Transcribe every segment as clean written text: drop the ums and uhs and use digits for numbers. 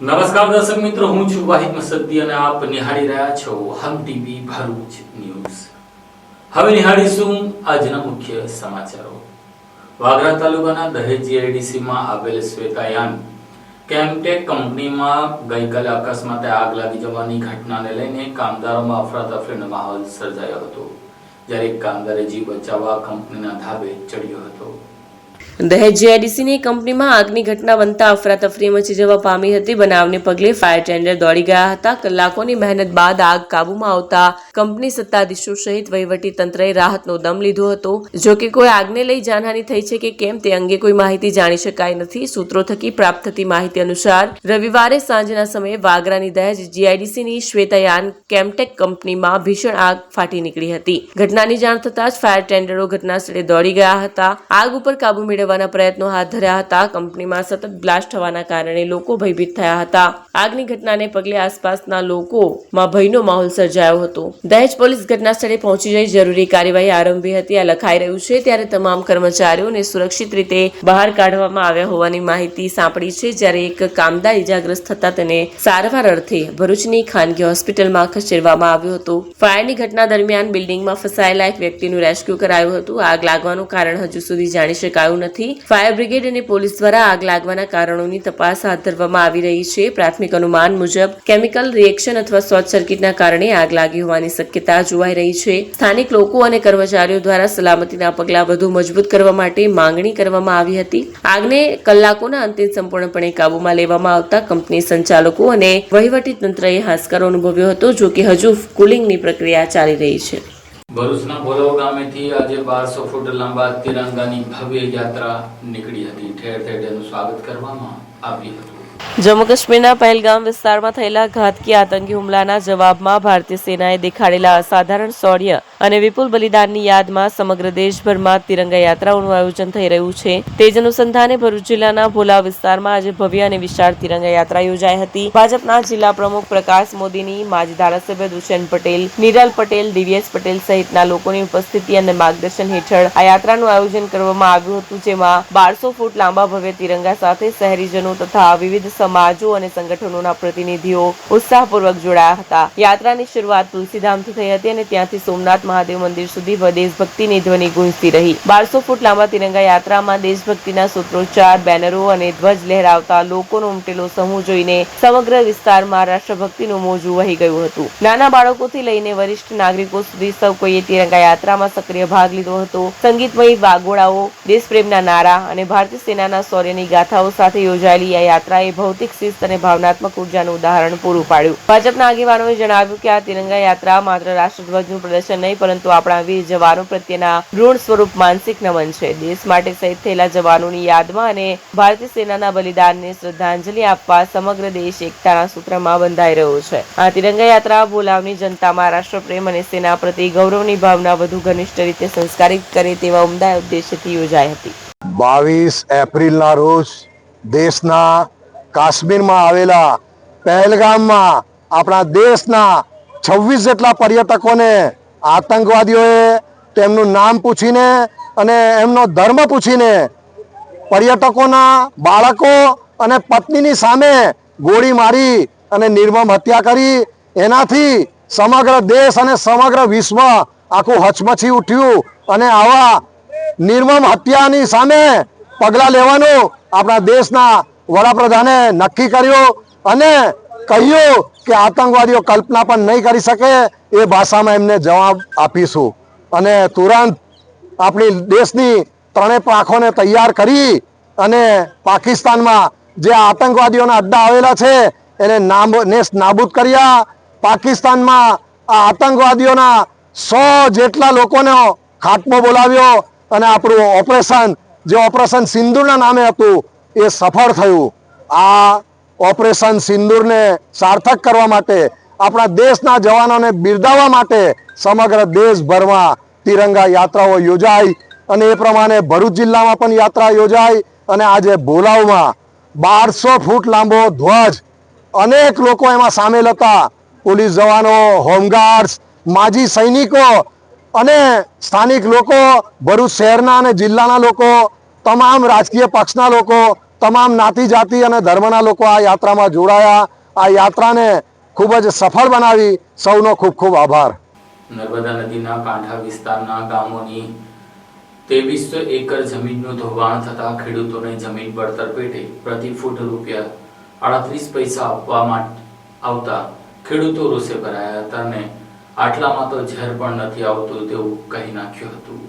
નમસ્કાર દર્શક મિત્રો, હું છું વાહિદ મસદ્દી અને આપ નિહાળી રહ્યા છો હમ ટીવી ભરૂચ ન્યૂઝ। હવે નિહાળીશું આજના મુખ્ય સમાચારો। વાગરા તાલુકાના દહેજ જીઆઈડીસી માં આવેલ શ્વેતાયાન કેમટેક કંપનીમાં ગઈકાલે અકસ્માતે આગ લાગી જવાની ઘટનાને લઈને કામદારોમાં અફરાતફરીનો માહોલ સર્જાયો હતો, જ્યારે એક કામદારે જીવ બચાવવા કંપનીના ધાબે ચડ્યો હતો। દહેજ જીઆઈડીસીની કંપનીમાં આગની ઘટના બનતા અફરાતફરી મચી જવા પામી હતી। બનાવને પગલે ફાયર ટેન્ડર દોડી ગયા હતા। કલાકોની મહેનત બાદ આગ કાબૂમાં આવતા કંપની સત્તાધીશો સહિત વહીવટી તંત્રએ રાહતનો દમ લીધો હતો। જો કે કોઈ આગને લઈ જાનહાનિ થઈ છે કે કેમ તે અંગે કોઈ માહિતી જાણી શકાઈ નથી। સૂત્રો થકી પ્રાપ્ત થતી માહિતી અનુસાર રવિવારે સાંજના સમયે વાગરાની દહેજ જીઆઈડીસીની શ્વેતાયાન કેમટેક કંપનીમાં ભીષણ આગ ફાટી નીકળી હતી। ઘટનાની જાણ થતાં જ ફાયર ટેન્ડરો ઘટનાસ્થળે દોડી ગયા હતા। આગ ઉપર કાબુ મેળવવાના પ્રયત્નો હાથ ધર્યા હતા। કંપનીમાં સતત બ્લાસ્ટ થવાના કારણે લોકો ભયભીત થયા હતા। આગની ઘટનાને પગલે આસપાસના લોકોમાં ભયનો માહોલ સર્જાયો હતો। દહેજ પોલીસ ઘટનાસ્થળે પહોંચી જઈ જરૂરી કાર્યવાહી આરંભી હતી। આ લખાઈ રહ્યું છે ત્યારે તમામ કર્મચારીઓને સુરક્ષિત રીતે બહાર કાઢવામાં આવ્યા હોવાની માહિતી સાંપડી છે, જ્યારે એક કામદાર ઇજાગ્રસ્ત થતા તેને સારવાર અર્થે ભરૂચની ખાનગી હોસ્પિટલમાં ખસેડવામાં આવ્યો હતો। ફાયરની ઘટના દરમિયાન બિલ્ડિંગમાં ફસાયેલા એક વ્યક્તિનું રેસ્ક્યુ કરાયું હતું। આગ લાગવાનું કારણ હજુ સુધી જાણી શકાયું નથી। ફાયર બ્રિગેડ અને પોલીસ દ્વારા આગ લાગવાના કારણોની તપાસ હાથ ધરવામાં આવી રહી છે। પ્રાથમિક અનુમાન મુજબ કેમિકલ રિએક્શન અથવા શોર્ટ સર્કિટના કારણે આગ લાગી હોવાની શક્યતા જોવાઈ રહી છે। સ્થાનિક લોકો અને કર્મચારીઓ દ્વારા સલામતીના પગલાં વધુ મજબૂત કરવા માટે માંગણી કરવામાં આવી હતી। આગને કલાકોના અંતે સંપૂર્ણપણે કાબૂમાં લેવામાં આવતા કંપની સંચાલકો અને વહીવટી તંત્રએ હાશકારો અનુભવ્યો હતો, જો કે હજુ કુલિંગની પ્રક્રિયા ચાલી રહી છે। ભરૂચના ભોલાવ ગામેથી આજે 1200 ફૂટ લાંબા તિરંગાની ભવ્ય યાત્રા નીકળી હતી। ઠેર ઠેર તેનું સ્વાગત કરવામાં આવ્યું હતું। જમ્મુ કાશ્મીરના પહેલગામ વિસ્તારમાં થયેલા ઘાતકી આતંકી હુમલાના જવાબમાં ભારતીય સેનાએ દેખાડેલા અસાધારણ શૌર્ય અને વિપુલ બલિદાનની યાદમાં સમગ્ર દેશભરમાં તિરંગા યાત્રાઓનું આયોજન થઈ રહ્યું છે। તે જ અનુસંધાને ભરૂચ જિલ્લાના ભોલાવ વિસ્તારમાં આજે ભવ્ય અને વિશાળ તિરંગા યાત્રા યોજાઈ હતી। ભાજપના જિલ્લા પ્રમુખ પ્રકાશ મોદીની, માજી ધારાસભ્ય દુષ્યંત પટેલ, નિરલ પટેલ, દિવ્યેશ પટેલ સહિતના લોકોની ઉપસ્થિતિ અને માર્ગદર્શન હેઠળ આ યાત્રાનું આયોજન કરવામાં આવ્યું હતું, જેમાં 1200 ફૂટ લાંબા ભવ્ય તિરંગા સાથે શહેરીજનો તથા વિવિધ સમાજો અને સંગઠનોના પ્રતિનિધિઓ ઉત્સાહપૂર્વક જોડાયા હતા। યાત્રાની શરૂઆત તુલસીધામથી થઈ હતી અને ત્યાંથી સોમનાથ મહાદેવ મંદિર સુધી દેશભક્તિની ધ્વનિ ગુંજતી રહી। 1200 ફૂટ લાંબા તિરંગા યાત્રામાં દેશભક્તિના સૂત્રોચ્ચાર, બેનરો અને ધ્વજ લહેરાવતા લોકોનો ઉમટેલો સમૂહ જોઈને સમગ્ર વિસ્તારમાં રાષ્ટ્રભક્તિનું મોજું વહી ગયું હતું। નાના બાળકોથી લઈને વરિષ્ઠ નાગરિકો સુધી સૌ કોઈએ તિરંગા યાત્રામાં સક્રિય ભાગ લીધો હતો। સંગીતમય વાગોળાઓ, દેશપ્રેમના નારા અને ભારતીય સેનાના શૌર્યની ગાથાઓ સાથે યોજાયેલી આ યાત્રાએ ભૌતિક શિસ્ત અને ભાવનાત્મક ઉર્જાનું ઉદાહરણ પૂરું પાડ્યું। ભાજપના આગેવાનોએ જણાવ્યું કે આ તિરંગા યાત્રા માત્ર રાષ્ટ્રધ્વજનું પ્રદર્શન નહીં, પરંતુ આપણા વીર જવાનો પ્રત્યેના ઋણ સ્વરૂપ માનસિક નમન છે। દેશ માટે શહીદ થયેલા જવાનોની યાદમાં અને ભારતીય સેનાના બલિદાનને શ્રદ્ધાંજલિ આપવા સમગ્ર દેશ એકતાના સૂત્રમાં બંધાઈ રહ્યો છે। આ તિરંગા યાત્રા ભોલાવની જનતામાં રાષ્ટ્રપ્રેમ અને સેના પ્રત્યે ગૌરવની ભાવના વધુ ઘનિષ્ઠ રીતે સંસ્કારિત કરે તેવા ઉમદા ઉદ્દેશ્યથી યોજાઈ હતી। 22 એપ્રિલના રોજ દેશના કાશ્મીરમાં આવેલા પહેલગામમાં આપણા દેશના 26 જેટલા પર્યટકોને આતંકવાદીઓએ તેમનું નામ પૂછીને અને એમનો ધર્મ પૂછીને પર્યટકોના બાળકો અને પત્નીની સામે ગોળી મારી અને નિર્મમ હત્યા કરી। એનાથી સમગ્ર દેશ અને સમગ્ર વિશ્વ આખું હચમચી ઉઠ્યું અને આવા નિર્મમ હત્યાની સામે પગલાં લેવાનું આપણા દેશના વડાપ્રધાને નક્કી કર્યું અને કહ્યું કે આતંકવાદીઓ કલ્પના પણ નહીં કરી શકે એ ભાષામાં એમને જવાબ આપીશું। અને તુરંત આપણી દેશની ત્રણેય પાંખોને તૈયાર કરી અને પાકિસ્તાનમાં જે આતંકવાદીઓના અડ્ડા આવેલા છે એને નાબૂદ કર્યા। પાકિસ્તાનમાં આ આતંકવાદીઓના 100 જેટલા લોકોનો ખાત્મો બોલાવ્યો અને આપણું ઓપરેશન, જે ઓપરેશન સિંદૂરના નામે હતું, એ સફળ થયું। આ ઓપરેશન સિંદૂરને સાર્થક કરવા માટે, આપણા દેશના જવાનોને બિરદાવવા માટે સમગ્ર દેશભરમાં તિરંગા યાત્રાઓ યોજાઈ અને એ પ્રમાણે ભરૂચ જિલ્લામાં પણ યાત્રા યોજાઈ અને આજે ભોલાવમાં 1200 ફૂટ લાંબો ધ્વજ, અનેક લોકો એમાં સામેલ હતા। પોલીસ જવાનો, હોમગાર્ડ્સ, માજી સૈનિકો અને સ્થાનિક લોકો, ભરૂચ શહેરના અને જિલ્લાના લોકો, તમામ રાજકીય પક્ષના લોકો તમામ જ્ઞાતિ જાતિ અને ધર્મના લોકો આ યાત્રામાં જોડાયા. આ યાત્રાને ખૂબ જ સફળ બનાવી સૌનો ખૂબ ખૂબ આભાર. નર્મદા નદીના કાંઠા વિસ્તારના ગામોની 2300 એકર જમીનનું ધોવાણ થતા ખેડૂતોને જમીન વળતર પેટે પ્રતિ ફૂટ ₹38 આપવામાં આવતા ખેડૂતો રોષે ભરાયા હતા અને આટલામાં તો ઝેર પણ નથી આવતું તેવું કહી નાખ્યું હતું.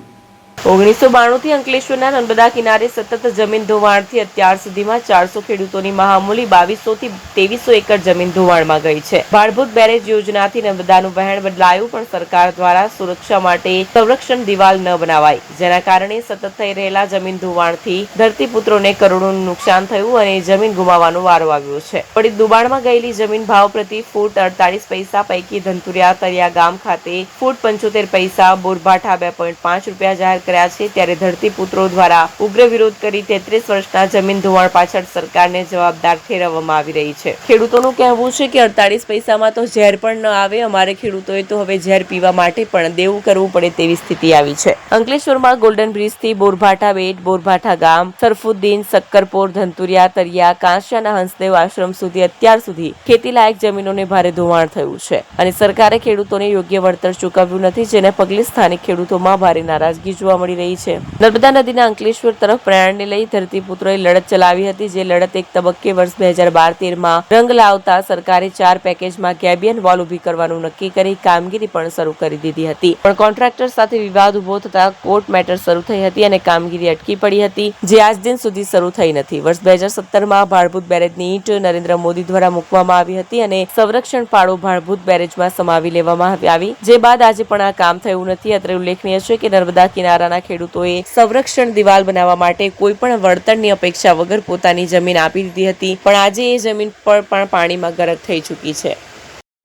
1992 થી અંકલેશ્વરના નર્મદા કિનારે સતત જમીન ધોવાણથી અત્યાર સુધીમાં 400 ખેડૂતોની મહામૂલી 2200 થી 2300 એકર જમીન ધોવાણમાં ગઈ છે. ભાડભૂત બેરેજ યોજનાથી નર્મદાનું વહેણ બદલાયું, પણ સરકાર દ્વારા સુરક્ષા માટે સંરક્ષણ દિવાલ ન બનાવાઈ, જેના કારણે સતત થઈ રહેલા જમીન ધોવાણથી ધરતીપુત્રોને કરોડોનું નુકસાન થયું અને જમીન ગુમાવવાનો વારો આવ્યો છે. વળી દુબાણમાં ગયેલી જમીન ભાવ પ્રતિ ફૂટ 48 પૈસા પૈકી ધનતુરિયા તરિયા ગામ ખાતે ફૂટ 75 પૈસા, બોરભાઠા 2.5 રૂપિયા જાહેર કર્યા છે. ત્યારે ધરતીપુત્રો દ્વારા ઉગ્ર વિરોધ કરી 33 વર્ષના જમીન ધોવાણ પાછળ સરકારને જવાબદાર ઠેરવવામાં આવી રહી છે. ખેડૂતોનું કહેવું છે કે 48 પૈસામાં તો ઝેર પણ ન આવે, અમારે ખેડૂતોએ તો હવે ઝેર પીવા માટે પણ દેવું કરવું પડે તેવી સ્થિતિ આવી છે. અંકલેશ્વરમાં ગોલ્ડન બ્રિજથી બોરભાઠા બેટ, બોરભાઠા ગામ, સરફુદ્દીન, સક્કરપોર, ધનતુરિયા તરિયા, કાંસિયાના હંસદેવ આશ્રમ સુધી અત્યાર સુધી ખેતીલાયક જમીનોને ભારે ધોવાણ થયું છે અને સરકારે ખેડૂતોને યોગ્ય વળતર ચૂકવ્યું નથી, જેને પગલે સ્થાનિક ખેડૂતોમાં ભારે નારાજગી જોવા મળી રહી છે. નર્મદા નદીના અંકલેશ્વર તરફ પ્રયાણને લઈ ધરતીપુત્રોએ લડત ચલાવી હતી, જે લડત એક તબક્કે વર્ષ 2012-13માં રંગ લાવતા સરકારે 4 પેકેજમાં ગેબિયન વોલ ઊભી કરવાનું નક્કી કરી કામગીરી પણ શરૂ કરી દીધી હતી. પણ કોન્ટ્રાક્ટર સાથે વિવાદ ઉભો થતા કોર્ટ મેટર શરૂ થઈ હતી અને કામગીરી અટકી પડી હતી, જે આજ દિન સુધી શરૂ થઈ નથી. વર્ષ 2017માં ભાડભૂત બેરેજની ઈંટ નરેન્દ્ર મોદી દ્વારા મૂકવામાં આવી હતી અને સંરક્ષણ ફાળો ભાડભૂત બેરેજમાં સમાવી લેવામાં આવી, જે બાદ આજે પણ આ કામ થયું નથી. અત્રે ઉલ્લેખનીય છે કે નર્મદા કિનારાના ખેડૂતોએ સંરક્ષણ દિવાલ બનાવવા માટે કોઈ પણ વળતરની અપેક્ષા વગર પોતાની જમીન આપી દીધી હતી, પણ આજે એ જમીન પર પણ પાણીમાં ગરક થઈ ચૂકી છે.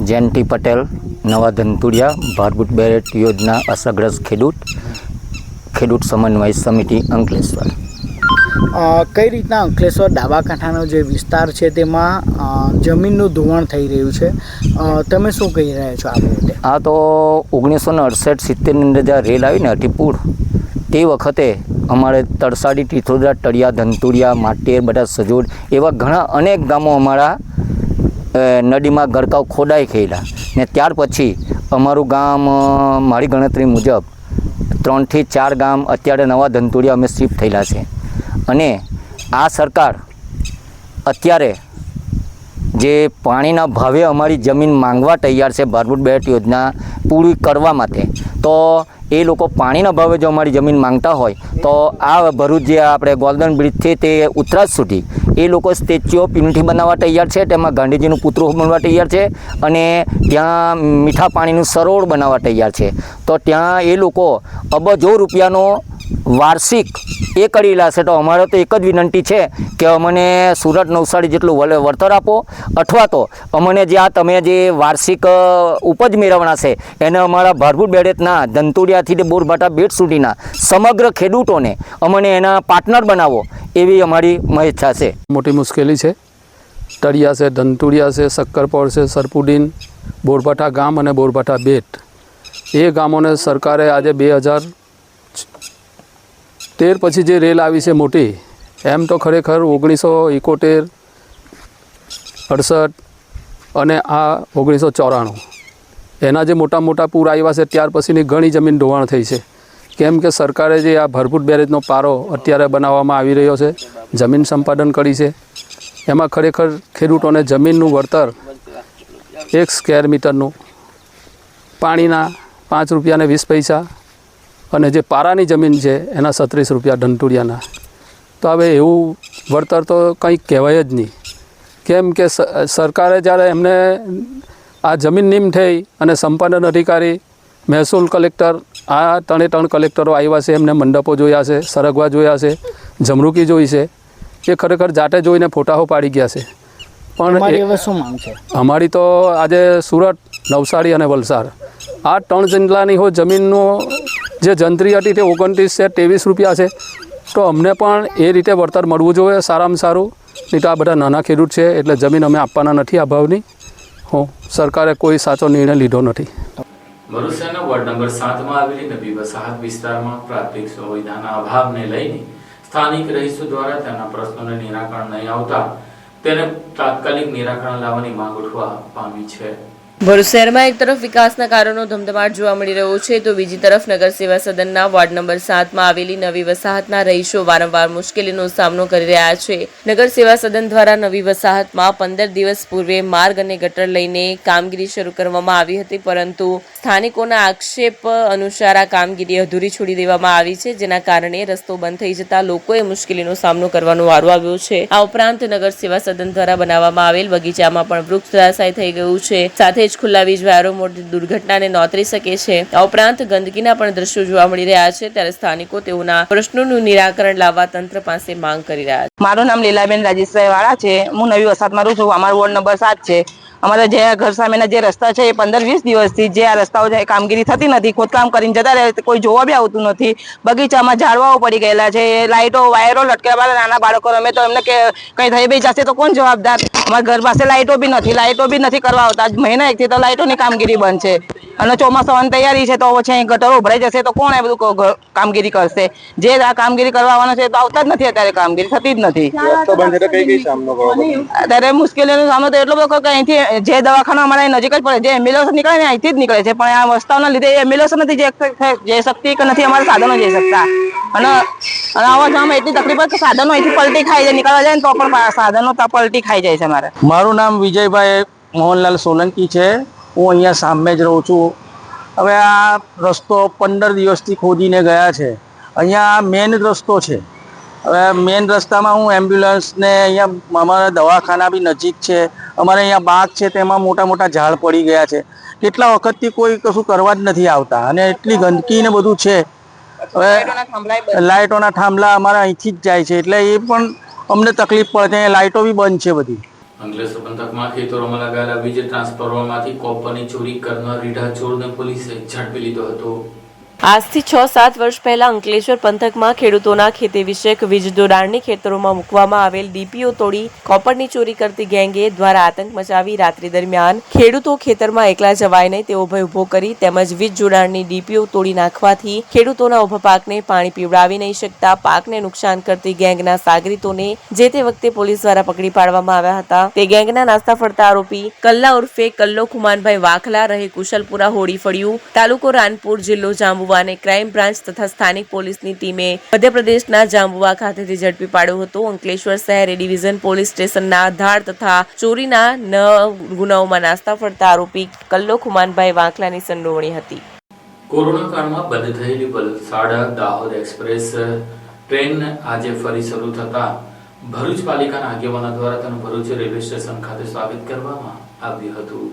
જયંતિ પટેલ, નવા ધનતુરિયા, ભાડભૂત બેરેજ યોજના અસરગ્રસ્ત ખેડૂત સમન્વય સમિતિ અંકલેશ્વર. કઈ રીતના અંકલેશ્વર ડાબા કાંઠાનો જે વિસ્તાર છે તેમાં જમીનનું ધોવાણ થઈ રહ્યું છે, તમે શું કહી રહ્યા છો આ બાબતે? આ તો 1968-70ની અંદર જ્યારે રેલ આવી ને અટીપુર, તે વખતે અમારે તરસાડી, ટીથોદરા, તળિયા, ધનતુરિયા, માટેર, બધા સજોડ એવા ઘણા અનેક ગામો અમારા નદીમાં ગરકાવ ખોદાઈ ગયેલા ને ત્યાર પછી અમારું ગામ મારી ગણતરી મુજબ 3 થી 4 ગામ અત્યારે નવા ધનતુરિયા અમે શિફ્ટ થયેલા છે. અને આ સરકાર અત્યારે જે પાણીના ભાવે અમારી જમીન માંગવા તૈયાર છે ભાડભૂત બેરેજ યોજના પૂરી કરવા માટે, તો એ લોકો પાણીના ભાવે જો અમારી જમીન માંગતા હોય તો આ ભરૂચ જે આપણે ગોલ્ડન બ્રિજથી તે ઉત્તરાજ સુધી એ લોકો સ્ટેચ્યુ ઓફ યુનિટી બનાવવા તૈયાર છે, તેમાં ગાંધીજીનું પુતળું બનવા તૈયાર છે અને ત્યાં મીઠા પાણીનું સરોવર બનાવવા તૈયાર છે. તો ત્યાં એ લોકો અબજો રૂપિયાનો વાર્ષિક એ કરેલા છે. તો અમારે તો એક જ વિનંતી છે કે અમને સુરત નવસારી જેટલું વળતર આપો, અથવા તો અમને જે આ તમે જે વાર્ષિક ઉપજ મેળવણા છે એને અમારા ભાડભૂત બેરેજના ધનતુરિયાથી બોરભાઠા બેટ સુધીના સમગ્ર ખેડૂતોને અમને એના પાર્ટનર બનાવો એવી અમારી ઈચ્છા છે. મોટી મુશ્કેલી છે. તળિયા છે, ધનતુરિયા છે, સક્કરપોર છે, સરફુદ્દીન, બોરભાઠા ગામ અને બોરભાઠા બેટ, એ ગામોને સરકારે આજે 2013 પછી જે રેલ આવી છે મોટી, એમ તો ખરેખર 1971, 68 અને આ 1994 એના જે મોટા મોટા પૂર આવ્યા છે ત્યાર પછીની ઘણી જમીન ધોવાણ થઈ છે. કેમ કે સરકારે જે આ ભાડભૂત બેરેજનો પારો અત્યારે બનાવવામાં આવી રહ્યો છે, જમીન સંપાદન કરી છે, એમાં ખરેખર ખેડૂતોને જમીનનું વળતર 1 સ્ક્વેર મીટરનું પાણીના 5 રૂપિયા ને 20 પૈસા અને જે પારાની જમીન છે એના 36 રૂપિયા ધનતુરિયાના. તો હવે એવું વળતર તો કંઈ કહેવાય જ નહીં. કેમ કે સરકારે જ્યારે એમને આ જમીન નીમ થઈ અને સંપાદન અધિકારી, મહેસૂલ કલેક્ટર, આ 3 કલેક્ટરો આવ્યા છે, એમને મંડપો જોયા છે, સરગવા જોયા છે, જમરૂકી જોઈ છે, એ ખરેખર જાતે જોઈને ફોટાઓ પાડી ગયા છે. પણ શું માંગ છે અમારી? તો આજે સુરત, નવસારી અને વલસાડ આ 3 જિલ્લાની હો જમીનનો જે જંત્રી હતી તે 29 છે, 23 રૂપિયા છે. તો અમને પણ એ રીતે વળતર મળવું જોઈએ સારામાં સારું. નહીં તો આ બધા નાના ખેડૂત છે એટલે જમીન અમે આપવાના નથી આ ભાવની. સરકારે કોઈ સાચો નિર્ણય લીધો નથી. ભરૂચના વોર્ડ નંબર 7માં આવેલી નવી વસાહત વિસ્તારમાં પ્રાથમિક સુવિધાના અભાવને લઈને સ્થાનિક રહીશો દ્વારા તેમના પ્રશ્નોને નિરાકરણ નહીં આવતા તેને તાત્કાલિક નિરાકરણ લાવવાની માંગ ઉઠવા પામી છે. ભરૂચ શહેરમાં એક તરફ વિકાસના કારણો ધમધમાટ જોવા મળી રહ્યો છે તો બીજી તરફ નગર સેવા સદનના વોર્ડ નંબર 7માં આવેલી નવી વસાહતના રહીશો વારંવાર મુશ્કેલીનો સામનો કરી રહ્યા છે. નગર સેવા સદન દ્વારા નવી વસાહતમાં 15 દિવસ પૂર્વે માર્ગ અને ગટર લઈને કામગીરી શરૂ કરવામાં આવી હતી, પરંતુ સ્થાનિકોના આક્ષેપ અનુસાર આ કામગીરી અધૂરી છોડી દેવામાં આવી છે, જેના કારણે રસ્તો બંધ થઈ જતા લોકોએ મુશ્કેલીનો સામનો કરવાનો વારો આવ્યો છે. આ ઉપરાંત નગર સેવા સદન દ્વારા બનાવવામાં આવેલ બગીચામાં પણ વૃક્ષ ધરાશાયી થઈ ગયું છે. સાથે જ ખુલ્લા વીજ વાયરો મોટી દુર્ઘટનાને નોતરી શકે છે. આ ઉપરાંત ગંદકીના પણ દ્રશ્યો જોવા મળી રહ્યા છે, ત્યારે સ્થાનિકો તેઓના પ્રશ્નોનું નિરાકરણ લાવવા તંત્ર પાસે માંગ કરી રહ્યા છે. મારું નામ લીલાબેન રાજેશભાઈ વાળા છે. હું નવી વસાહતમાં રહું છું. અમારો વોર્ડ નંબર 7 છે. અમારા જે ઘર સામેના જે રસ્તા છે એ 15-20 દિવસથી જે આ રસ્તાઓ જે કામગીરી થતી નથી, ખોદકામ કરીને જતા રહે, કોઈ જોવા બી આવતું નથી. બગીચામાં ઝાડવાઓ પડી ગયેલા છે, લાઇટો વાયરો લટકેલા, નાના બાળકો રમે તો એમને કે કંઈ થઈ બી જશે તો કોણ જવાબદાર? અમારા ઘર પાસે લાઇટો બી નથી કરવા આવતા. મહિના એકથી તો લાઇટોની કામગીરી બંધ છે અને ચોમાસાની તૈયારી છે તો પછી ગટરો ઉભરાઈ જશે તો કોણ એ બધું કામગીરી કરશે? જે આ કામગીરી કરવા આવવાના છે તો આવતા જ નથી. અત્યારે કામગીરી થતી જ નથી. અત્યારે મુશ્કેલીનો સામનો તો એટલો બધો કે અહીંથી જે દવાખાના અમારા નજીક જ પડે, જે એમ્બ્યુલન્સ નીકળે ને અહીંથી જ નીકળે છે, પણ આ રસ્તાઓના લીધે એમ્બ્યુલન્સ નથી જઈ શકતી કે નથી અમારા સાધનો જઈ શકતા. અને આવા જવામાં એટલી તકલીફ કે સાધનો અહીંથી પલટી ખાઈ જાય, નીકળવા જાય ને તો પણ સાધનો પલટી ખાઈ જાય છે. મારું નામ વિજયભાઈ મોહનલાલ સોલંકી છે. હું અહીંયા સામે જ રહું છું. હવે આ રસ્તો 15 દિવસથી ખોદીને ગયા છે. અહીંયા મેઇન રસ્તો છે. હવે મેઇન રસ્તામાં હું એમ્બ્યુલન્સને અહીંયા અમારા દવાખાના બી નજીક છે. અમારે અહીંયા બાગ છે, તેમાં મોટા મોટા ઝાડ પડી ગયા છે. કેટલા વખતથી કોઈ કશું કરવા જ નથી આવતા અને એટલી ગંદકી ને બધું છે. હવે લાઇટોના થાંભલા અમારા અહીંથી જ જાય છે, એટલે એ પણ અમને તકલીફ પડે છે. લાઇટો બી બંધ છે બધી. અંકલેશ્વર પંથકમાં ખેતરોમાં લગાવેલા વીજ ટ્રાન્સફોર્મરમાંથી કોપરની ચોરી કરનાર રીઢા ચોરને પોલીસે ઝડપી લીધો હતો. આજથી 6-7 વર્ષ પહેલા અંકલેશ્વર પંથકમાં ખેડૂતોના ખેતી વિષયક વીજ જોડાણની ખેતરોમાં મૂકવામાં આવેલ ડીપીઓ તોડી કોપરની ચોરી કરતી ગેંગે દ્વારા આતંક મચાવી રાત્રિ દરમિયાન ખેડૂતો ખેતરમાં એકલા જવાય નહીં તેવો ભય ઉભો કરી તેમજ વીજ જોડાણની ડીપીઓ તોડી નાખવાથી ખેડૂતોના ઉભા પાકને પાણી પીવડાવી નહીં શકતા પાકને નુકસાન કરતી ગેંગના સાગરીતોને જે તે વખતે પોલીસ દ્વારા પકડી પાડવામાં આવ્યા હતા. તે ગેંગના નાસ્તા ફરતા આરોપી કલ્લા ઉર્ફે કલ્લો ખુમાનભાઈ વાખલા રહે કુશલપુરા હોડી ફળિયું, તાલુકો રાનપુર, જિલ્લો જાંબુવા અને ક્રાઇમ બ્રાન્ચ તથા સ્થાનિક પોલીસની ટીમે મધ્યપ્રદેશના જાંબુવા ખાતેથી ઝડપી પાડ્યો હતો. અંકલેશ્વર શહેર એ ડિવિઝન પોલીસ સ્ટેશનના ધાડ તથા ચોરીના 9 ગુનાઓમાં નાસ્તા ફરતા આરોપી કલ્લો ખુમાનભાઈ વાંકલાની સંડોવણી હતી. કોરોના કાળમાં બંધ થયેલી વલસાડ દાહોદ એક્સપ્રેસ ટ્રેન આજે ફરી શરૂ થતા ભરૂચ પાલિકાના આગેવાનો દ્વારા તેનું ભરૂચ રેલવે સ્ટેશન ખાતે સ્વાગત કરવામાં આવ્યું હતું.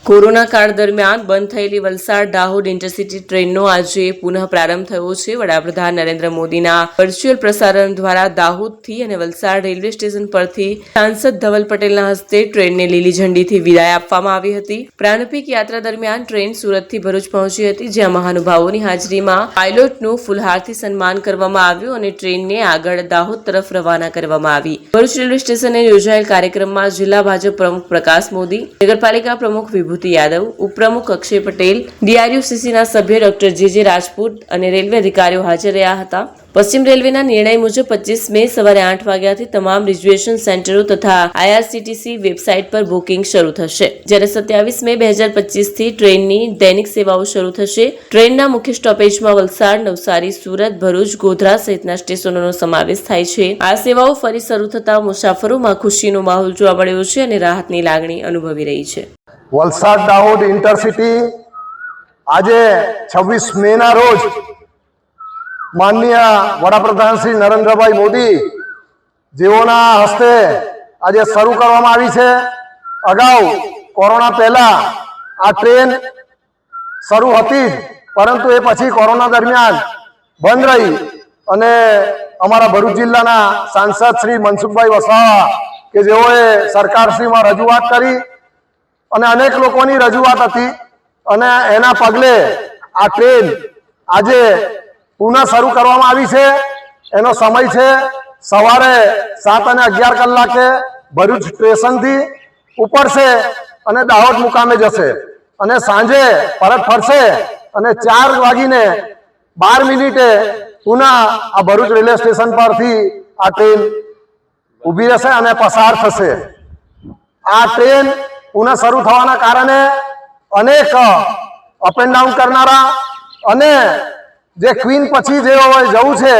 કોરોના કાળ દરમિયાન બંધ થયેલી વલસાડ દાહોદ ઇન્ટરસિટી ટ્રેનનો આજે પુનઃ પ્રારંભ થયો છે. વડાપ્રધાન નરેન્દ્ર મોદીના વર્ચ્યુઅલ પ્રસારણ દ્વારા દાહોદથી અને વલસાડ રેલવે સ્ટેશન પરથી સાંસદ ધવલ પટેલના હસ્તે ટ્રેનને લીલી ઝંડીથી વિદાય આપવામાં આવી હતી. પ્રારંભિક યાત્રા દરમિયાન ટ્રેન સુરતથી ભરૂચ પહોંચી હતી, જ્યાં મહાનુભાવોની હાજરીમાં પાયલોટનું ફૂલહારથી સન્માન કરવામાં આવ્યું અને ટ્રેનને આગળ દાહોદ તરફ રવાના કરવામાં આવી. ભરૂચ રેલવે સ્ટેશને યોજાયેલ કાર્યક્રમમાં જિલ્લા ભાજપ પ્રમુખ પ્રકાશ મોદી, નગરપાલિકા પ્રમુખ વિભૂતિ યાદવ, ઉપપ્રમુખ અક્ષય પટેલ, ડીઆરયુસીસીના સભ્ય ડોક્ટર જે રાજપૂત અને રેલવે અધિકારીઓ હાજર રહ્યા હતા. પશ્ચિમ રેલવેના નિર્ણય મુજબ 25 મે સવારે 8 વાગ્યાથી તમામ રિઝર્વેશન સેન્ટરો તથા આઈઆરસીટીસી વેબસાઇટ પર બુકિંગ શરૂ થશે, જ્યારે 27 મે 2025 થી ટ્રેનની દૈનિક સેવાઓ શરૂ થશે. ટ્રેનના મુખ્ય સ્ટોપેજમાં વલસાડ, નવસારી, સુરત, ભરૂચ, ગોધરા સહિતના સ્ટેશનોનો સમાવેશ થાય છે. આ સેવાઓ ફરી શરૂ થતા મુસાફરોમાં ખુશીનો માહોલ જોવા મળ્યો છે અને રાહતની લાગણી અનુભવી રહી છે. વલસાડ દાહોદ ઇન્ટરસિટી આજે 26 મેના રોજ માનનીય વડાપ્રધાન શ્રી નરેન્દ્રભાઈ મોદી જેઓના હસ્તે આજે શરૂ કરવામાં આવી છે. અગાઉ કોરોના પહેલા આ ટ્રેન શરૂ હતી, પરંતુ એ પછી કોરોના દરમિયાન બંધ રહી અને અમારા ભરૂચ જિલ્લાના સાંસદ શ્રી મનસુખભાઈ વસાવા કે જેઓએ સરકારશ્રીમાં રજૂઆત કરી અને અનેક લોકોની રજૂઆત હતી અને એના પગલે આ ટ્રેન આજે પુનઃ શરૂ કરવામાં આવી છે. એનો સમય છે સવારે 7 અને 11 કલાકે ભરૂચ સ્ટેશનથી ઉપડશે અને દાહોદ મુકામે જશે અને સાંજે પરત ફરશે અને 4:12 પુના આ ભરૂચ રેલવે સ્ટેશન પરથી આ ટ્રેન ઊભી રહેશે અને પસાર થશે. આ ટ્રેન પુનઃ શરૂ થવાના કારણે અનેક અપ એન્ડ ડાઉન કરનારા અને જે ક્વીન પછી જે જવું છે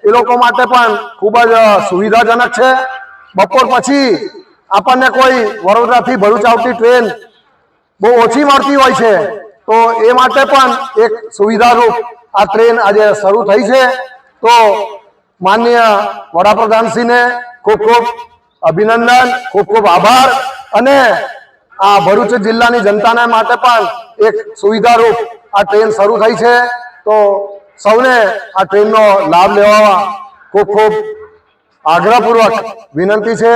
એ લોકો માટે પણ ખૂબ જ સુવિધાજનક છે. બપોર પછી આપણને કોઈ વડોદરાથી ભરૂચ આવતી ટ્રેન બહુ ઓછી મળતી હોય છે, તો એ માટે પણ એક સુવિધારૂપ આ ટ્રેન આજે શરૂ થઈ છે. તો માનનીય વડાપ્રધાનશ્રીને ખૂબ ખૂબ અભિનંદન, ખૂબ ખૂબ આભાર. અને આ ભરૂચ જિલ્લાની જનતાને માટે પણ એક સુવિધારૂપ આ ટ્રેન શરૂ થઈ છે. તો સૌને આ ટ્રેનનો લાભ લેવા ખૂબ ખૂબ આગ્રહપૂર્વક વિનંતી છે.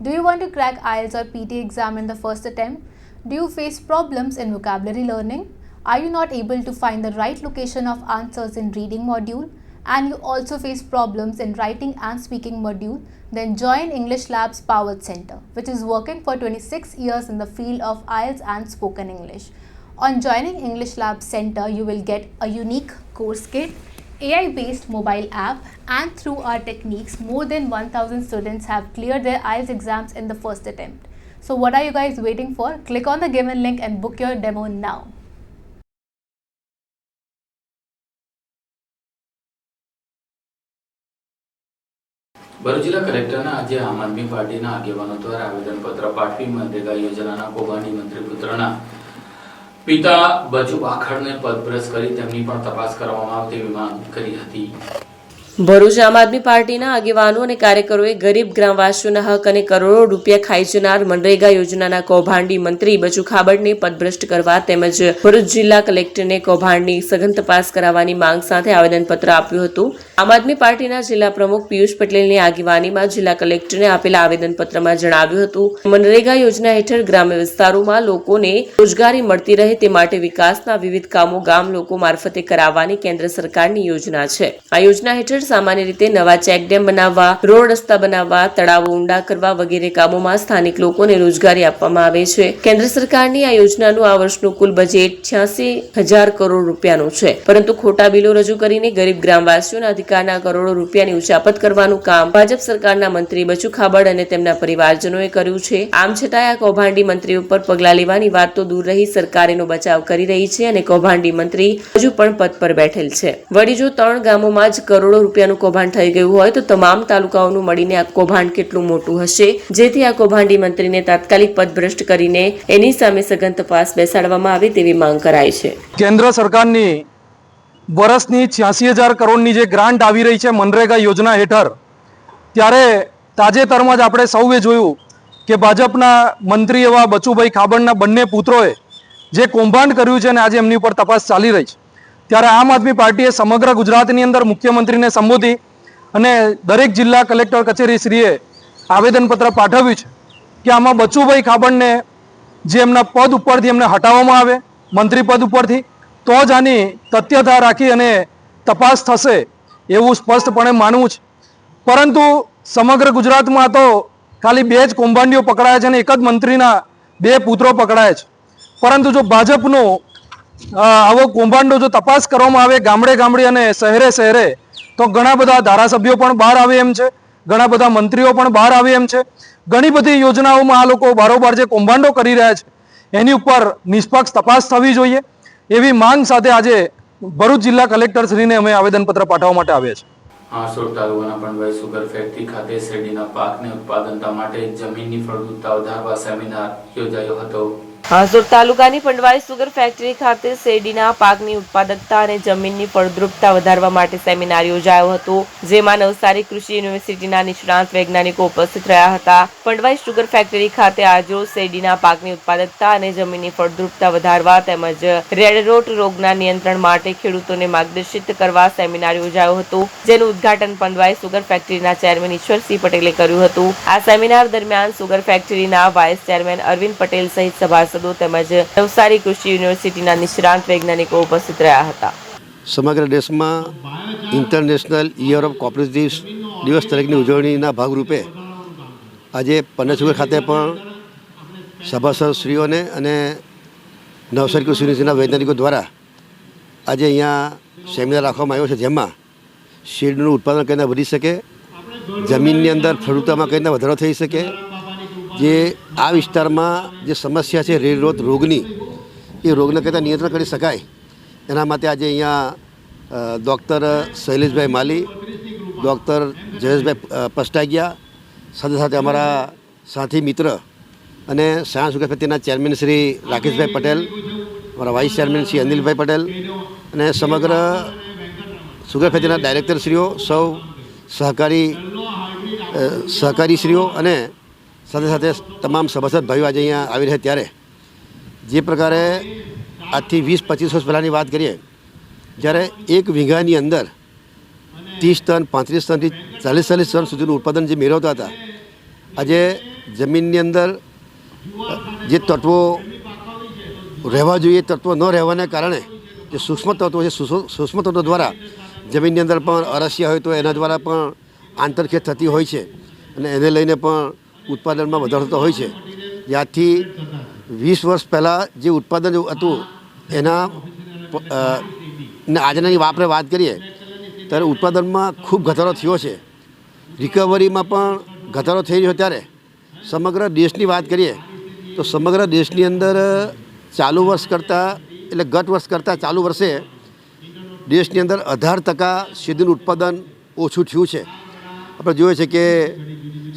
Do you want to crack IELTS or PT exam in the first attempt? Do you face problems in vocabulary learning? Are you not able to find the right location of answers in reading module? And you also face problems in writing and speaking module? Then join English Labs Powered Center, which is working for 26 years in the field of IELTS and spoken English. On joining English Labs Center, you will get a unique course kit, AI-based mobile app, and through our techniques, more than 1000 students have cleared their IELTS exams in the first attempt. So what are you guys waiting for? Click on the given link and book your demo now. Bharuch જિલ્લા કલેક્ટરના આજે આમ આદમી પાર્ટીના આગેવાનો દ્વારા આવેદનપત્ર પાઠવી મનરેગા યોજનાના કૌભાંડી મંત્રી પુત્રના પિતા બચુ બાખડને પદભ્રષ્ટ કરી તેમની પણ તપાસ કરવામાં આવે તેવી માંગ કરી હતી. ભરૂચ આમ આદમી પાર્ટીના આગેવાનો અને કાર્યકરોએ ગરીબ ગ્રામવાસીઓના હક અને કરોડો રૂપિયા ખાઈ જનાર મનરેગા યોજનાના કૌભાંડી મંત્રી બચુ ખાબડને પદભ્રષ્ટ કરવા તેમજ ભરૂચ જિલ્લા કલેક્ટરને કૌભાંડની સઘન તપાસ કરાવવાની માંગ સાથે આવેદનપત્ર આપ્યું હતું. આમ આદમી પાર્ટીના જિલ્લા પ્રમુખ પિયુષ પટેલની આગેવાનીમાં જિલ્લા કલેક્ટરને આપેલા આવેદનપત્રમાં જણાવ્યું હતું મનરેગા યોજના હેઠળ ગ્રામ્ય વિસ્તારોમાં લોકોને રોજગારી મળતી રહે તે માટે વિકાસના વિવિધ કામો ગામ લોકો મારફતે કરાવવાની કેન્દ્ર સરકારની યોજના છે. આ યોજના હેઠળ સામાન્ય રીતે નવા ચેકડેમ બનાવવા, રોડ રસ્તા બનાવવા, તળાવો ઊંડા કરવા વગેરે કામોમાં સ્થાનિક લોકોને રોજગારી આપવામાં આવે છે. કેન્દ્ર સરકારની આ યોજનાનું આ વર્ષનું કુલ બજેટ 86,000 કરોડ રૂપિયાનું છે, પરંતુ ખોટા બિલો રજૂ કરીને ગરીબ ગ્રામવાસીઓના અધિકારના કરોડો રૂપિયાની ઉચાપત કરવાનું કામ ભાજપ સરકારના મંત્રી બચુ ખાબડ અને તેમના પરિવારજનોએ કર્યું છે. આમ છતાં આ કૌભાંડી મંત્રી ઉપર પગલાં લેવાની વાત તો દૂર રહી સરકાર એનો બચાવ કરી રહી છે અને કૌભાંડી મંત્રી હજુ પણ પદ પર બેઠેલ છે. વળી જો 3 ગામોમાં જ કરોડો રૂપિયાનું કૌભાંડ થઈ ગયું હોય તો તમામ તાલુકાઓનું મળીને આ કૌભાંડ કેટલું મોટું હશે, જેથી આ કૌભાંડી મંત્રીને તાત્કાલિક પદભ્રષ્ટ કરીને એની સામે સઘન તપાસ બેસાડવામાં આવે તેવી માંગ કરાઈ છે. કેન્દ્ર સરકારની વર્ષની 86,000 કરોડની જે ગ્રાન્ટ આવી રહી છે મનરેગા યોજના હેઠળ, ત્યારે તાજેતરમાં જ આપણે સૌએ જોયું કે ભાજપના મંત્રી એવા બચુભાઈ ખાબડના બંને પુત્રોએ જે કૌભાંડ કર્યું છે અને આજે એમની ઉપર તપાસ ચાલી રહી છે, ત્યારે આમ આદમી પાર્ટીએ સમગ્ર ગુજરાતની અંદર મુખ્યમંત્રીને સંબોધી અને દરેક જિલ્લા કલેક્ટર કચેરીશ્રીએ આવેદનપત્ર પાઠવ્યું છે કે આમાં બચુભાઈ ખાબડને જે એમના પદ ઉપરથી એમને હટાવવામાં આવે, મંત્રી પદ ઉપરથી, તો જ આની તથ્યતા રાખી અને તપાસ થશે એવું સ્પષ્ટપણે માનવું છે. પરંતુ સમગ્ર ગુજરાતમાં તો ખાલી 2 જ કૌભાંડીઓ પકડાયા છે અને એક જ મંત્રીના 2 પુત્રો પકડાયા છે. પરંતુ જો ભાજપનો આવો કૌભાંડો જો તપાસ કરવામાં આવે ગામડે ગામડે અને શહેરે શહેરે, તો ઘણા બધા ધારાસભ્યો પણ બહાર આવે એમ છે, ઘણા બધા મંત્રીઓ પણ બહાર આવે એમ છે. ઘણી બધી યોજનાઓમાં આ લોકો બારોબાર જે કૌભાંડો કરી રહ્યા છે એની ઉપર નિષ્પક્ષ તપાસ થવી જોઈએ એવી માંગ સાથે આજે ભરૂચ જિલ્લા કલેક્ટરશ્રીને અમે આવેદનપત્ર પાઠવવા માટે આવ્યા છીએ. હાંસોડ તાલુકાના પંડવાઈ સુગર ફેક્ટરી ખાતે શેરડીના પાકને ઉત્પાદનતા માટે જમીનની ફળદ્રુપતા વધારવા સેમિનાર યોજાયો હતો. હાંસોડ તાલુકાની પંડવાઈ સુગર ફેક્ટરી ખાતે શેરડીના પાકની ઉત્પાદકતા અને જમીનની ફળદ્રુપતા વધારવા માટે સેમિનાર યોજાયો હતો, જેમાં નવસારી કૃષિ યુનિવર્સિટીના નિષ્ણાંત વૈજ્ઞાનિકો ઉપસ્થિત રહ્યા હતા. પંડવાઈ સુગર ફેક્ટરી ખાતે આજરોજ શેરડીના પાકની ઉત્પાદકતા અને જમીનની ફળદ્રુપતા વધારવા તેમજ રેડ રોટ રોગના નિયંત્રણ માટે ખેડૂતોને માર્ગદર્શિત કરવા સેમિનાર યોજાયો હતો, જેનું ઉદ્ઘાટન પંડવાઈ સુગર ફેક્ટરીના ચેરમેન ઈશ્વરસિંહ પટેલે કર્યું હતું. આ સેમિનાર દરમિયાન સુગર ફેક્ટરીના વાઇસ ચેરમેન અરવિંદ પટેલ સહિત સભાસદો તેમજ નવસારી કૃષિ યુનિવર્સિટીના નિષ્ણાંત વૈજ્ઞાનિકો ઉપસ્થિત રહ્યા હતા. સમગ્ર દેશમાં ઇન્ટરનેશનલ યર ઓફ કોઓપરેટિવ્સ દિવસ તરીકેની ઉજવણીના ભાગરૂપે આજે પંડવાઈ સુગર ખાતે પણ સભાસદશ્રીઓને અને નવસારી કૃષિ યુનિવર્સિટીના વૈજ્ઞાનિકો દ્વારા આજે અહીંયા સેમિનાર રાખવામાં આવ્યો છે, જેમાં શેરડીનું ઉત્પાદન કઈ રીતે વધી શકે, જમીનની અંદર ફળદ્રુપતામાં કઈ રીતે વધારો થઈ શકે, જે આ વિસ્તારમાં જે સમસ્યા છે રેડ રોટ રોગની, એ રોગને કઈ રીતે નિયંત્રણ કરી શકાય એના માટે આજે અહીંયા ડૉક્ટર શૈલેષભાઈ માલી, ડૉક્ટર જયેશભાઈ પસ્ટાગિયા, સાથે સાથે અમારા સાથી મિત્ર અને સાયન્સ સુગર ફેક્ટરીના ચેરમેન શ્રી રાકેશભાઈ પટેલ, અમારા વાઇસ ચેરમેન શ્રી અનિલભાઈ પટેલ અને સમગ્ર સુગર ફેક્ટરીના ડાયરેક્ટરશ્રીઓ, સૌ સહકારીશ્રીઓ અને સાથે સાથે તમામ સભાસદ ભાઈઓ આજે અહીંયા આવી રહ્યા. ત્યારે જે પ્રકારે આજથી 20-25 વર્ષ પહેલાંની વાત કરીએ, જ્યારે 1 વીઘાની અંદર 30 ટન 35 ટનથી 40 ટન સુધીનું ઉત્પાદન જે મેળવતા હતા, આજે જમીનની અંદર જે તત્વો રહેવા જોઈએ તત્વો ન રહેવાને કારણે જે સૂક્ષ્મ તત્વો છે, સૂક્ષ્મ તત્વો દ્વારા જમીનની અંદર પણ અરસિયા હોય તો એના દ્વારા પણ આંતરખેદ થતી હોય છે અને એને લઈને પણ ઉત્પાદનમાં વધારો થતો હોય છે. જ્યાંથી 20 વર્ષ પહેલાં જે ઉત્પાદન હતું એના આજનાની આપણે વાત કરીએ ત્યારે ઉત્પાદનમાં ખૂબ ઘટાડો થયો છે, રિકવરીમાં પણ ઘટાડો થઈ રહ્યો. ત્યારે સમગ્ર દેશની વાત કરીએ તો સમગ્ર દેશની અંદર ચાલુ વર્ષ કરતાં એટલે ગત વર્ષ કરતાં ચાલુ વર્ષે દેશની અંદર 18% શેરડીનું ઉત્પાદન ઓછું થયું છે. આપણે જોઈએ છે કે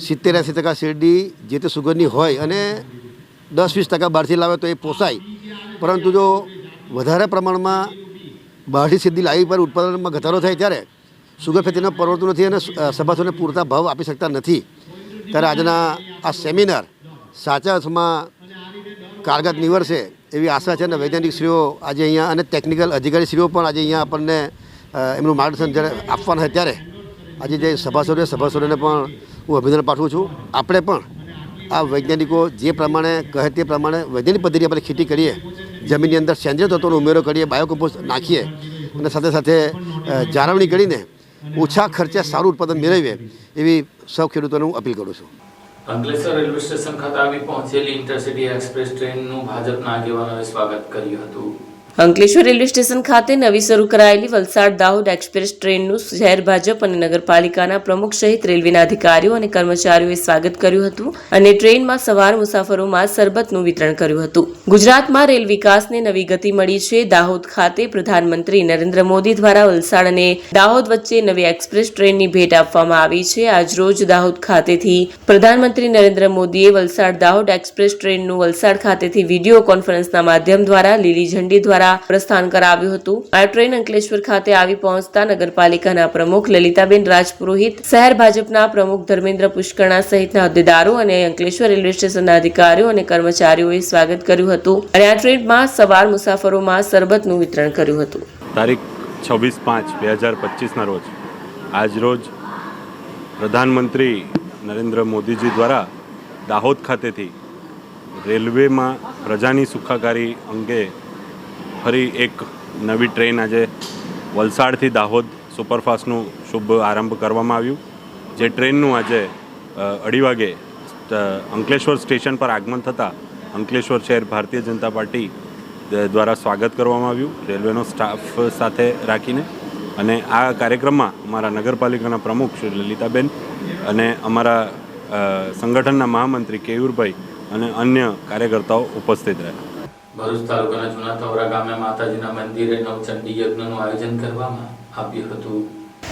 70-80% શેરડી જે તે સુગરની હોય અને 10-20% બહારથી લાવે તો એ પોસાય, પરંતુ જો વધારે પ્રમાણમાં બહારથી શેરડી લાવી પર ઉત્પાદનમાં ઘટાડો થાય ત્યારે સુગર ફેક્ટરીને પરવડતું નથી અને સભાસદોને પૂરતા ભાવ આપી શકતા નથી. ત્યારે આજના આ સેમિનાર સાચા અર્થમાં કારગત નીવડશે એવી આશા છે અને વૈજ્ઞાનિકશ્રીઓ આજે અહીંયા અને ટેકનિકલ અધિકારીશ્રીઓ પણ આજે અહીંયા આપણને એમનું માર્ગદર્શન જ્યારે આપવાના હોય ત્યારે આજે જે સભાસદોને પણ હું અભિનંદન પાઠવું છું. આપણે પણ આ વૈજ્ઞાનિકો જે પ્રમાણે કહે તે પ્રમાણે વૈજ્ઞાનિક પદ્ધતિ આપણે ખેતી કરીએ, જમીનની અંદર સેન્દ્રિય તત્વોનો ઉમેરો કરીએ, બાયોકમ્પોસ્ટ નાખીએ અને સાથે સાથે જાળવણી કરીને ઓછા ખર્ચે સારું ઉત્પાદન મેળવીએ એવી સૌ ખેડૂતોને હું અપીલ કરું છું. અંકલેશ્વર રેલવે સ્ટેશન ખાતે આવી પહોંચેલી ઇન્ટરસિટી એક્સપ્રેસ ટ્રેનનું ભાજપના આગેવાનોએ સ્વાગત કર્યું હતું. અંકલેશ્વર રેલવે સ્ટેશન ખાતે નવી શરૂ કરાયેલી વલસાડ દાહોદ એક્સપ્રેસ ટ્રેનનું શહેર ભાજપ અને નગરપાલિકાના પ્રમુખ સહિત રેલવેના અધિકારીઓ અને કર્મચારીઓએ સ્વાગત કર્યું હતું અને ટ્રેનમાં સવાર મુસાફરોમાં શરબતનું વિતરણ કર્યું હતું. ગુજરાતમાં રેલ વિકાસને નવી ગતિ મળી છે. દાહોદ ખાતે પ્રધાનમંત્રી નરેન્દ્ર મોદી દ્વારા વલસાડ અને દાહોદ વચ્ચે નવી એક્સપ્રેસ ટ્રેનની ભેટ આપવામાં આવી છે. આજરોજ દાહોદ ખાતેથી પ્રધાનમંત્રી નરેન્દ્ર મોદીએ વલસાડ દાહોદ એક્સપ્રેસ ટ્રેનનું વલસાડ ખાતેથી વિડીયો કોન્ફરન્સના માધ્યમ દ્વારા લીલી ઝંડી દ્વારા પ્રસ્થાન કરાવ્યું હતું. આ ટ્રેન અંકલેશ્વર ખાતે આવી પહોંચતા નગરપાલિકાના પ્રમુખ લલિતાબેન રાજપુરોહિત, શહેર ભાજપના પ્રમુખ ધર્મેન્દ્ર પુષ્કરણા સહિતના હોદ્દેદારો અને અંકલેશ્વર રેલવે સ્ટેશનના અધિકારીઓ અને કર્મચારીઓએ સ્વાગત કર્યું હતું અને આ ટ્રેનમાં સવાર મુસાફરોમાં શરબતનું વિતરણ કર્યું હતું. તારીખ 26/5/2025ના રોજ આજરોજ પ્રધાનમંત્રી નરેન્દ્ર મોદીજી દ્વારા દાહોદ ખાતેથી રેલવેમાં પ્રજાની સુખાકારી અંગે ફરી એક નવી ટ્રેન આજે વલસાડથી દાહોદ સુપરફાસ્ટનું શુભ આરંભ કરવામાં આવ્યું. જે ટ્રેનનું આજે 2:30 વાગે અંકલેશ્વર સ્ટેશન પર આગમન થતાં અંકલેશ્વર શહેર ભારતીય જનતા પાર્ટી દ્વારા સ્વાગત કરવામાં આવ્યું રેલવેનો સ્ટાફ સાથે રાખીને. અને આ કાર્યક્રમમાં અમારા નગરપાલિકાના પ્રમુખ શ્રી લલિતાબેન અને અમારા સંગઠનના મહામંત્રી કેયુરભાઈ અને અન્ય કાર્યકર્તાઓ ઉપસ્થિત રહ્યા. ભરૂચ તાલુકાના જૂના તવરા ગામે માતાજીના મંદિરે નવચંડી યજ્ઞનું આયોજન કરવામાં આવ્યું હતું.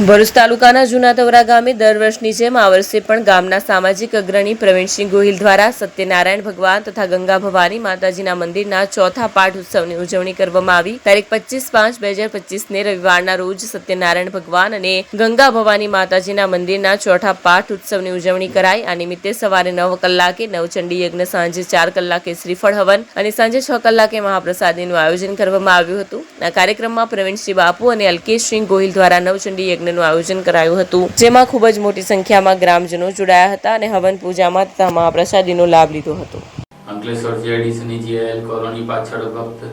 ભરૂચ તાલુકાના જૂના તવરા ગામે દર વર્ષની જેમ આ વર્ષે પણ ગામના સામાજિક અગ્રણી પ્રવીણસિંહ ગોહિલ દ્વારા સત્યનારાયણ ભગવાન તથા ગંગા ભવાની માતાજીના મંદિરના ચોથા પાઠ ઉત્સવની ઉજવણી કરવામાં આવી. તારીખ 25/5/2025ને રવિવારના રોજ સત્યનારાયણ ભગવાન અને ગંગા ભવાની માતાજીના મંદિરના ચોથા પાઠ ઉત્સવની ઉજવણી કરાઈ. આ નિમિત્તે સવારે 9 કલાકે નવચંડી યજ્ઞ, સાંજે 4 કલાકે શ્રીફળ હવન અને સાંજે 6 કલાકે મહાપ્રસાદીનું આયોજન કરવામાં આવ્યું હતું. આ કાર્યક્રમમાં પ્રવીણસિંહ બાપુ અને અલ્કેશસિંહ ગોહિલ દ્વારા નવચંડી યજ્ઞનું આયોજન કરાયું હતું, જેમાં ખૂબ જ મોટી સંખ્યામાં ગ્રામજનો જોડાયા હતા અને હવન પૂજામાં તથા મહાપ્રસાદીનો લાભ લીધો હતો. અંકલેશ્વર જીઆઈડીસીની જીઆઈએલ કોલોની પાછળ ભક્ત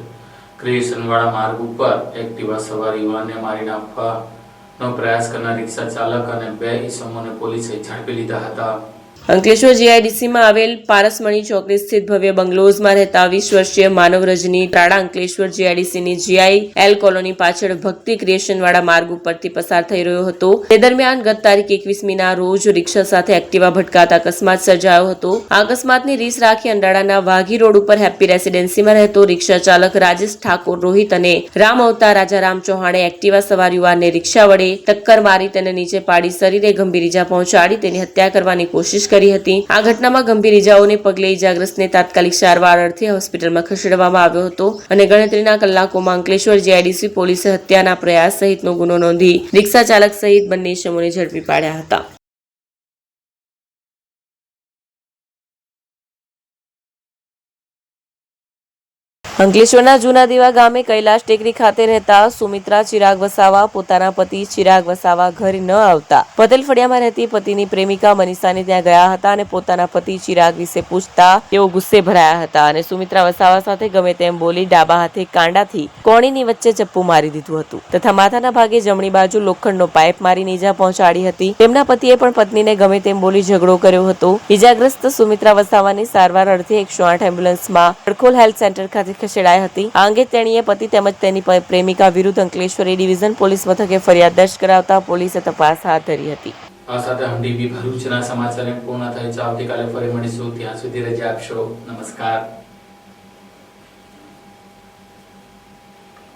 ક્રિએશનવાળા માર્ગ ઉપર એક્ટિવા સવાર યુવાનને મારી નાખવાનો પ્રયાસ કરનાર રિક્ષા ચાલક અને 2 ઈસમોને પોલીસે ઝડપી લીધા હતા. અંકલેશ્વર જીઆઈડીસીમાં આવેલ પારસમણી ચોકડી સ્થિત ભવ્ય બંગલોઝમાં રહેતા 20 વર્ષીય માનવ રજની ત્રાડા અંકલેશ્વર જીઆઈડીસીની જીઆઈએલ કોલોની પાછળ ભક્તિ ક્રિએશનવાળા માર્ગ ઉપરથી પસાર થઈ રહ્યો હતો. તે દરમિયાન ગત તારીખ 21મીના રોજ રિક્ષા સાથે એક્ટિવા ભટકાતા અકસ્માત સર્જાયો હતો. આ અકસ્માતની રીસ રાખી અંડાળાના વાઘી રોડ ઉપર હેપ્પી રેસિડેન્સીમાં રહેતો રિક્ષા ચાલક રાજેશ ઠાકોર રોહિત અને રામ અવતાર રાજારામ ચૌહાણે એક્ટિવા સવાર યુવાનને રિક્ષા વડે ટક્કર મારી તેને નીચે પાડી શરીરે ગંભીર ઈજા પહોંચાડી તેની હત્યા કરવાની કોશિશ કરી હતી. આ ઘટનામાં ગંભીર ઈજાઓને પગલે ઈજાગ્રસ્તને તાત્કાલિક સારવાર અર્થે હોસ્પિટલમાં ખસેડવામાં આવ્યો હતો અને ગણતરીના કલાકોમાં અંકલેશ્વર જીઆઈડીસી પોલીસે હત્યાના પ્રયાસ સહિતનો ગુનો નોંધી રિક્ષા ચાલક સહિત બંને ઈસમોને ઝડપી પાડ્યા હતા. અંકલેશ્વરના જૂના દીવા ગામે કૈલાશ ટેકરી ખાતે રહેતા સુમિત્રા ચિરાગ વસાવા પોતાના પતિ ચિરાગ વસાવા ઘરે ન આવતા પટેલ ફળિયામાં રહેતી પતિની પ્રેમિકા મનીષાને ત્યાં ગયા હતા અને પોતાના પતિ ચિરાગ વિશે પૂછતા તેઓ ગુસ્સે ભરાયા હતા અને સુમિત્રા વસાવા સાથે ગમે તેમ બોલી ડાબા હાથે કાંડાથી કોણીની વચ્ચે ચપ્પુ મારી દીધું હતું તથા માથાના ભાગે જમણી બાજુ લોખંડનો પાઇપ મારીને ઈજા પહોંચાડી હતી. તેમના પતિએ પણ પત્નીને ગમે તેમ બોલી ઝઘડો કર્યો હતો. ઈજાગ્રસ્ત સુમિત્રા વસાવાની સારવાર અર્થે 108 એમ્બ્યુલન્સમાં પડખોલ હેલ્થ સેન્ટર ખાતે ખસેડાઈ હતી. આ અંગે તેણીએ પતિ તેમજ તેની પ્રેમિકા વિરુદ્ધ અંકલેશ્વર એ ડિવિઝન પોલીસ મથકે ફરિયાદ દર્જ કરાવતા પોલીસે તપાસ હાથ ધરી હતી. આ સાથે હમટીવી ભરૂચના સમાચાર પૂર્ણ થાય છે. આવતીકાલે ફરી મળીશું. ત્યાં સુધી રજા આપશો. નમસ્કાર.